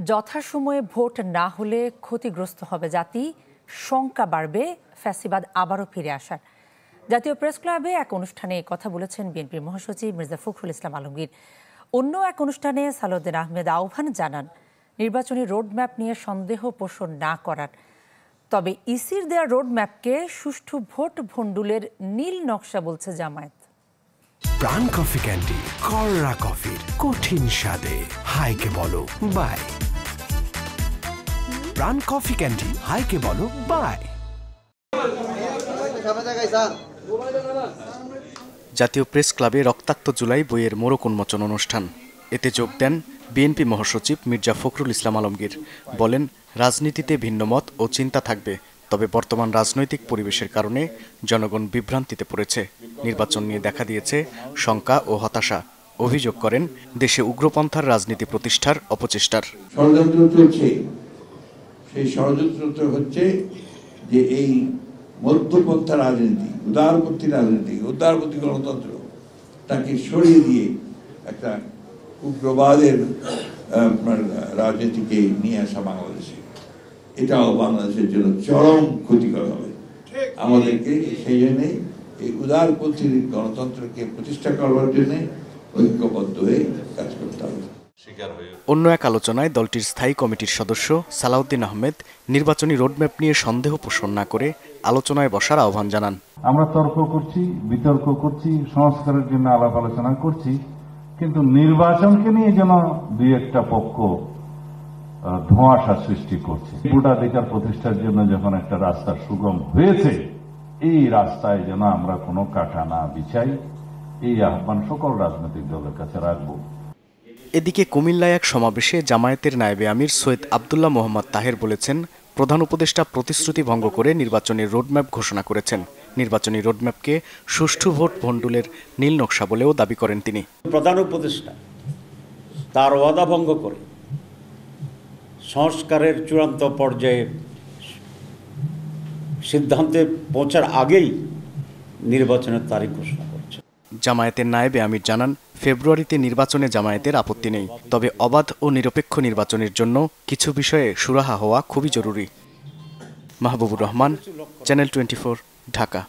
যথাসময়ে ভোট না হলে ক্ষতিগ্রস্ত হবে জাতি, শঙ্কা বাড়বে ফ্যাসিবাদ আবারও ফিরে আসার। জাতীয় প্রেস ক্লাবে এক অনুষ্ঠানে কথা বলেছেন বিএনপির মহাসচিব মির্জা ফখরুল ইসলাম আলমগীর। অন্য এক অনুষ্ঠানে সালাউদ্দিন আহমেদ আহ্বান জানান নির্বাচনী রোডম্যাপ নিয়ে সন্দেহ পোষণ না করার। তবে ইসির দেয়া রোডম্যাপকে সুষ্ঠু ভোট ভণ্ডুলের নীল নকশা বলছে জামায়াত। প্রাণ কফি ক্যান্ডি, কররা কফির কঠিন স্বাদে হাইকে বলো বাই। প্রাণ কফি ক্যান্ডি, হাইকে বলো বাই। জাতীয় প্রেস ক্লাবে রক্তাক্ত জুলাই বইয়ের মোড়ক উন্মোচন অনুষ্ঠান। এতে যোগ দেন বিএনপি মহাসচিব মির্জা ফখরুল ইসলাম আলমগীর। বলেন, রাজনীতিতে ভিন্নমত ও চিন্তা থাকবে, তবে বর্তমান রাজনৈতিক পরিবেশের কারণে জনগণ বিভ্রান্তিতে পড়েছে। নির্বাচন নিয়ে দেখা দিয়েছে শঙ্কা ও হতাশা। অভিযোগ করেন দেশে উগ্রপন্থার রাজনীতি প্রতিষ্ঠার অপচেষ্টার ষড়যন্ত্র চলছে। সেই ষড়যন্ত্র হচ্ছে যে এই মধ্যপন্থা রাজনীতি, উদারপন্থী রাজনীতি, উদারপন্থী গণতন্ত্র তাকে সরিয়ে দিয়ে একটা উগ্রবাদের রাজনীতিকে নিয়ে আসা বাংলাদেশে, এটাও বাংলাদেশের জন্য চরম ক্ষতিকর হবে। আমাদেরকে সেই জন্যে এই উদারপন্থী গণতন্ত্রকে প্রতিষ্ঠা করবার জন্য ঐক্যবদ্ধ হয়ে কাজ করতে হবে। অন্য এক আলোচনায় দলটির স্থায়ী কমিটির সদস্য সালাউদ্দিন আহমেদ নির্বাচনী রোডম্যাপ নিয়ে সন্দেহ পোষণ না করে আলোচনায় বসার আহ্বান জানান। আমরা তর্ক করছি, বিতর্ক করছি, সংস্কারের জন্য আলাপ আলোচনা করছি, কিন্তু নির্বাচনকে নিয়ে যেন দুই একটা পক্ষ ধোঁয়াশা সৃষ্টি করছে। ভোটাধিকার প্রতিষ্ঠার জন্য যখন একটা রাস্তা সুগম হয়েছে, এই রাস্তায় যেন আমরা কোনো কাঁটা না বিছাই, এই আহ্বান সকল রাজনৈতিক দলের কাছে রাখবো। এদিকে কুমিল্লায় এক সমাবেশে জামায়াতের নায়েবে আমির সৈয়দ আব্দুল্লাহ মোহাম্মদ তাহের বলেছেন, প্রধান উপদেষ্টা প্রতিশ্রুতি ভঙ্গ করে নির্বাচনী রোডম্যাপ ঘোষণা করেছেন। নির্বাচনী রোডম্যাপকে সুষ্ঠু ভোট ভণ্ডুলের নীল নকশা বলেও দাবি করেন তিনি। প্রধান উপদেষ্টা তার ওয়াদা ভঙ্গ করে সংস্কারের চূড়ান্ত পর্যায়ে সিদ্ধান্তে পৌঁছার আগেই নির্বাচনের তারিখ ঘোষণা করছে। জামায়াতের নায়েবে আমির জানান, ফেব্রুয়ারিতে নির্বাচনে জামায়াতের আপত্তি নেই, তবে অবাধ ও নিরপেক্ষ নির্বাচনের জন্য কিছু বিষয়ে সুরাহা হওয়া খুবই জরুরি। মাহবুবুর রহমান, চ্যানেল 24, ঢাকা।